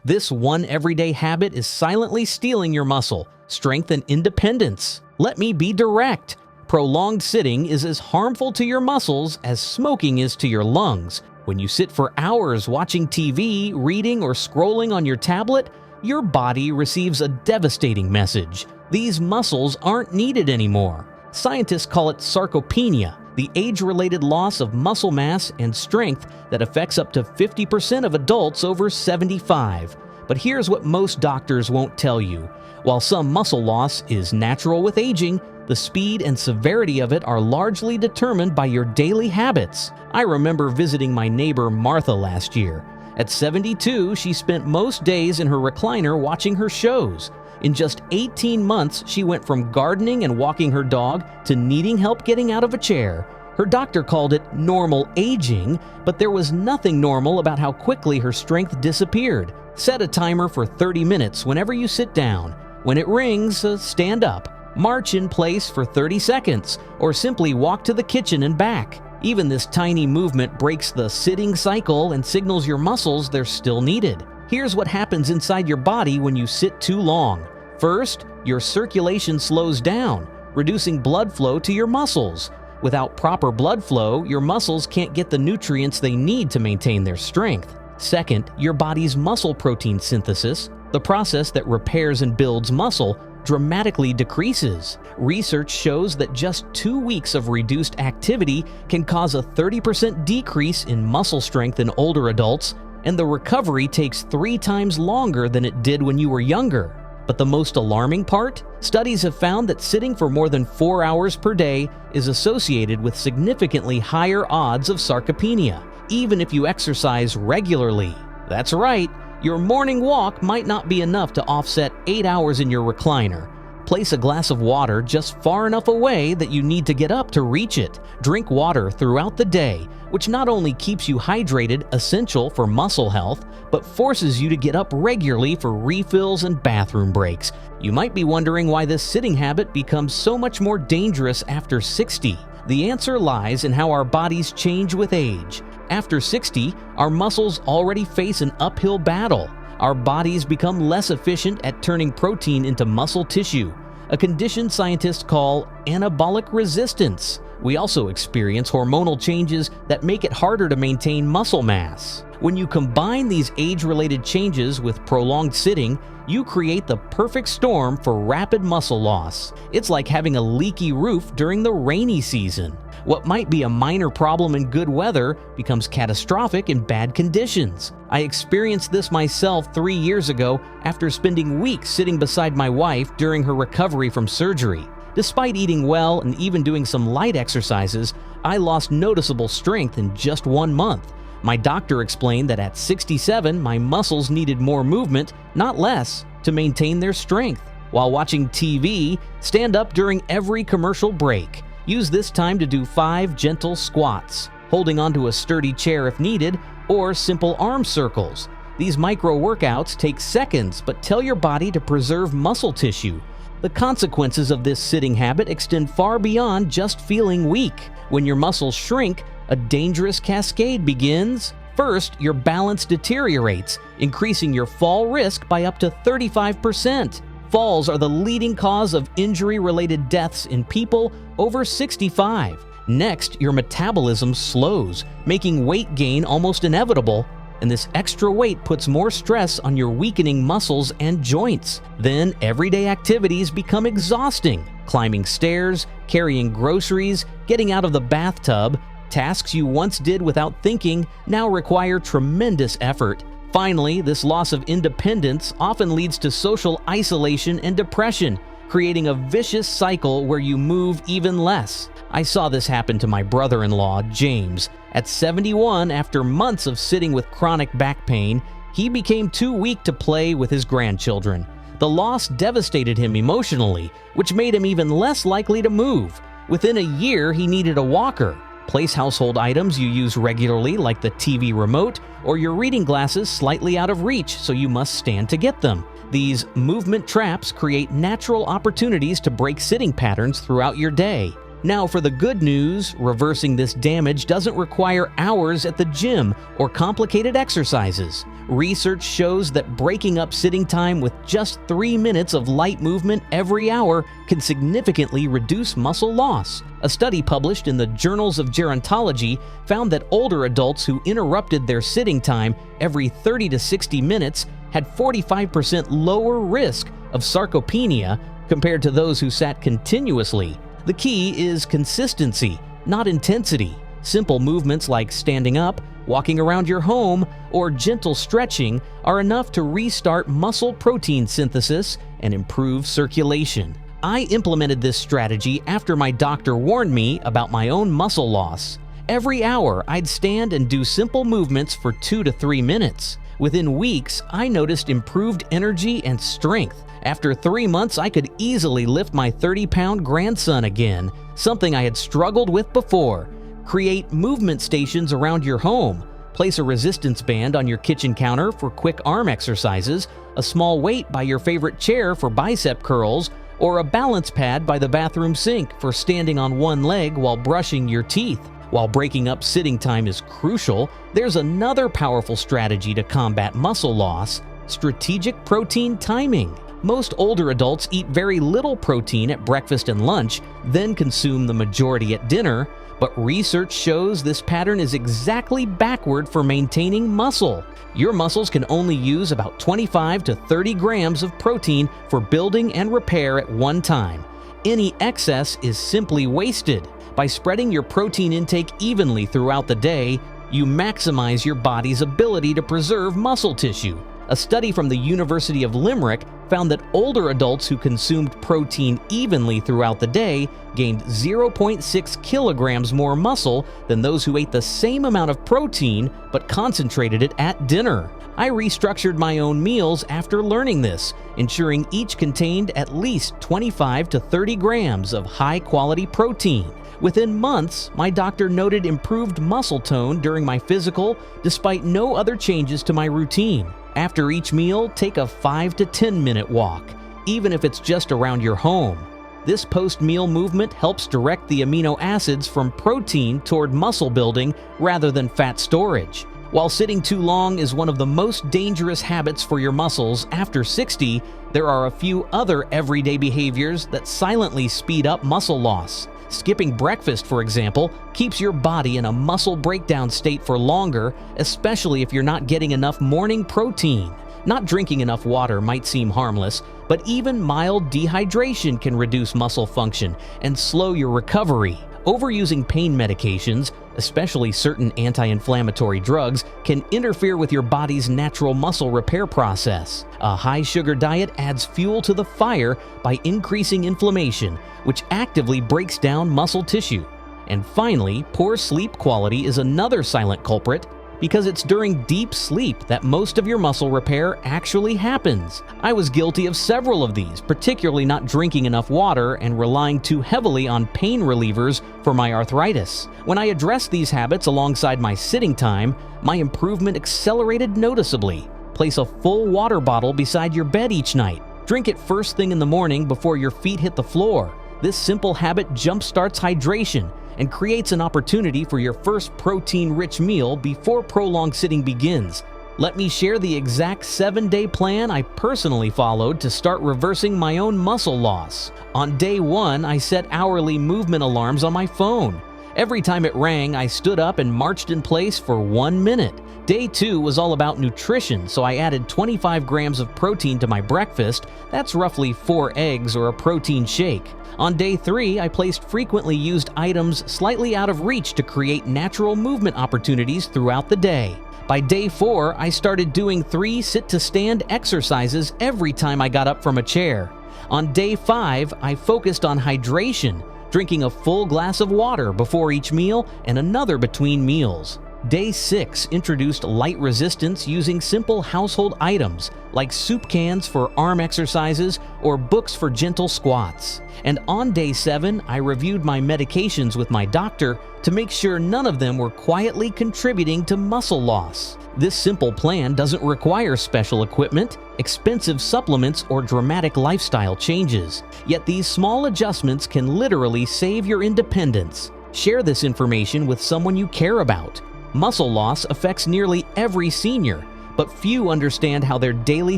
This one everyday habit is silently stealing your muscle, strength, and independence. Let me be direct. Prolonged sitting is as harmful to your muscles as smoking is to your lungs. When you sit for hours watching TV, reading, or scrolling on your tablet, your body receives a devastating message. These muscles aren't needed anymore. Scientists call it sarcopenia, the age-related loss of muscle mass and strength that affects up to 50% of adults over 75. But here's what most doctors won't tell you. While some muscle loss is natural with aging, the speed and severity of it are largely determined by your daily habits. I remember visiting my neighbor Martha last year. At 72, she spent most days in her recliner watching her shows. In just 18 months, she went from gardening and walking her dog to needing help getting out of a chair. Her doctor called it normal aging, but there was nothing normal about how quickly her strength disappeared. Set a timer for 30 minutes whenever you sit down. When it rings, stand up. March in place for 30 seconds, or simply walk to the kitchen and back. Even this tiny movement breaks the sitting cycle and signals your muscles they're still needed. Here's what happens inside your body when you sit too long. First, your circulation slows down, reducing blood flow to your muscles. Without proper blood flow, your muscles can't get the nutrients they need to maintain their strength. Second, your body's muscle protein synthesis, the process that repairs and builds muscle, dramatically decreases. Research shows that just 2 weeks of reduced activity can cause a 30% decrease in muscle strength in older adults, and the recovery takes 3 times longer than it did when you were younger. But the most alarming part? Studies have found that sitting for more than 4 hours per day is associated with significantly higher odds of sarcopenia, even if you exercise regularly. That's right. Your morning walk might not be enough to offset 8 hours in your recliner. Place a glass of water just far enough away that you need to get up to reach it. Drink water throughout the day, which not only keeps you hydrated, essential for muscle health, but forces you to get up regularly for refills and bathroom breaks. You might be wondering why this sitting habit becomes so much more dangerous after 60. The answer lies in how our bodies change with age. After 60, our muscles already face an uphill battle. Our bodies become less efficient at turning protein into muscle tissue, a condition scientists call anabolic resistance. We also experience hormonal changes that make it harder to maintain muscle mass. When you combine these age-related changes with prolonged sitting, you create the perfect storm for rapid muscle loss. It's like having a leaky roof during the rainy season. What might be a minor problem in good weather becomes catastrophic in bad conditions. I experienced this myself 3 years ago after spending weeks sitting beside my wife during her recovery from surgery. Despite eating well and even doing some light exercises, I lost noticeable strength in just 1 month. My doctor explained that at 67, my muscles needed more movement, not less, to maintain their strength. While watching TV, stand up during every commercial break. Use this time to do 5 gentle squats, holding onto a sturdy chair if needed, or simple arm circles. These micro workouts take seconds, but tell your body to preserve muscle tissue. The consequences of this sitting habit extend far beyond just feeling weak. When your muscles shrink, a dangerous cascade begins. First, your balance deteriorates, increasing your fall risk by up to 35%. Falls are the leading cause of injury-related deaths in people over 65. Next, your metabolism slows, making weight gain almost inevitable, and this extra weight puts more stress on your weakening muscles and joints. Then, everyday activities become exhausting. Climbing stairs, carrying groceries, getting out of the bathtub, tasks you once did without thinking now require tremendous effort. Finally, this loss of independence often leads to social isolation and depression, creating a vicious cycle where you move even less. I saw this happen to my brother-in-law, James. At 71, after months of sitting with chronic back pain, he became too weak to play with his grandchildren. The loss devastated him emotionally, which made him even less likely to move. Within a year, he needed a walker. Place household items you use regularly, like the TV remote, or your reading glasses slightly out of reach, so you must stand to get them. These movement traps create natural opportunities to break sitting patterns throughout your day. Now for the good news, reversing this damage doesn't require hours at the gym or complicated exercises. Research shows that breaking up sitting time with just 3 minutes of light movement every hour can significantly reduce muscle loss. A study published in the Journals of Gerontology found that older adults who interrupted their sitting time every 30 to 60 minutes had 45% lower risk of sarcopenia compared to those who sat continuously. The key is consistency, not intensity. Simple movements like standing up, walking around your home, or gentle stretching are enough to restart muscle protein synthesis and improve circulation. I implemented this strategy after my doctor warned me about my own muscle loss. Every hour, I'd stand and do simple movements for 2 to 3 minutes. Within weeks, I noticed improved energy and strength. After 3 months, I could easily lift my 30-pound grandson again, something I had struggled with before. Create movement stations around your home. Place a resistance band on your kitchen counter for quick arm exercises, a small weight by your favorite chair for bicep curls, or a balance pad by the bathroom sink for standing on one leg while brushing your teeth. While breaking up sitting time is crucial, there's another powerful strategy to combat muscle loss: strategic protein timing. Most older adults eat very little protein at breakfast and lunch, then consume the majority at dinner, but research shows this pattern is exactly backward for maintaining muscle. Your muscles can only use about 25 to 30 grams of protein for building and repair at one time. Any excess is simply wasted. By spreading your protein intake evenly throughout the day, you maximize your body's ability to preserve muscle tissue. A study from the University of Limerick found that older adults who consumed protein evenly throughout the day gained 0.6 kilograms more muscle than those who ate the same amount of protein but concentrated it at dinner. I restructured my own meals after learning this, ensuring each contained at least 25 to 30 grams of high-quality protein. Within months, my doctor noted improved muscle tone during my physical despite no other changes to my routine. After each meal, take a 5 to 10 minute walk, even if it's just around your home. This post-meal movement helps direct the amino acids from protein toward muscle building rather than fat storage. While sitting too long is one of the most dangerous habits for your muscles after 60, there are a few other everyday behaviors that silently speed up muscle loss. Skipping breakfast, for example, keeps your body in a muscle breakdown state for longer, especially if you're not getting enough morning protein. Not drinking enough water might seem harmless, but even mild dehydration can reduce muscle function and slow your recovery. Overusing pain medications, especially certain anti-inflammatory drugs, can interfere with your body's natural muscle repair process. A high-sugar diet adds fuel to the fire by increasing inflammation, which actively breaks down muscle tissue. And finally, poor sleep quality is another silent culprit, because it's during deep sleep that most of your muscle repair actually happens. I was guilty of several of these, particularly not drinking enough water and relying too heavily on pain relievers for my arthritis. When I addressed these habits alongside my sitting time, my improvement accelerated noticeably. Place a full water bottle beside your bed each night. Drink it first thing in the morning before your feet hit the floor. This simple habit jumpstarts hydration and creates an opportunity for your first protein-rich meal before prolonged sitting begins. Let me share the exact 7-day plan I personally followed to start reversing my own muscle loss. On day 1, I set hourly movement alarms on my phone. Every time it rang, I stood up and marched in place for 1 minute. Day 2 was all about nutrition, so I added 25 grams of protein to my breakfast. That's roughly 4 eggs or a protein shake. On day 3, I placed frequently used items slightly out of reach to create natural movement opportunities throughout the day. By day 4, I started doing 3 sit-to-stand exercises every time I got up from a chair. On day 5, I focused on hydration, drinking a full glass of water before each meal and another between meals. Day 6 introduced light resistance using simple household items like soup cans for arm exercises or books for gentle squats. And on Day 7, I reviewed my medications with my doctor to make sure none of them were quietly contributing to muscle loss. This simple plan doesn't require special equipment, expensive supplements, or dramatic lifestyle changes. Yet these small adjustments can literally save your independence. Share this information with someone you care about. Muscle loss affects nearly every senior, but few understand how their daily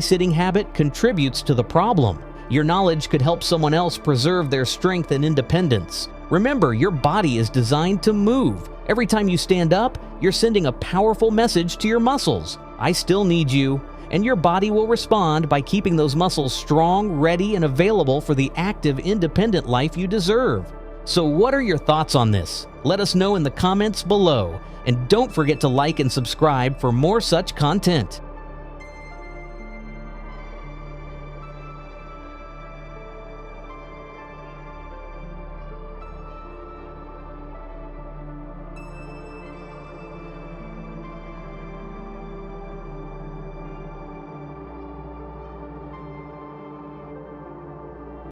sitting habit contributes to the problem. Your knowledge could help someone else preserve their strength and independence. Remember, your body is designed to move. Every time you stand up, you're sending a powerful message to your muscles. I still need you. And your body will respond by keeping those muscles strong, ready, and available for the active, independent life you deserve. So what are your thoughts on this? Let us know in the comments below. And don't forget to like and subscribe for more such content.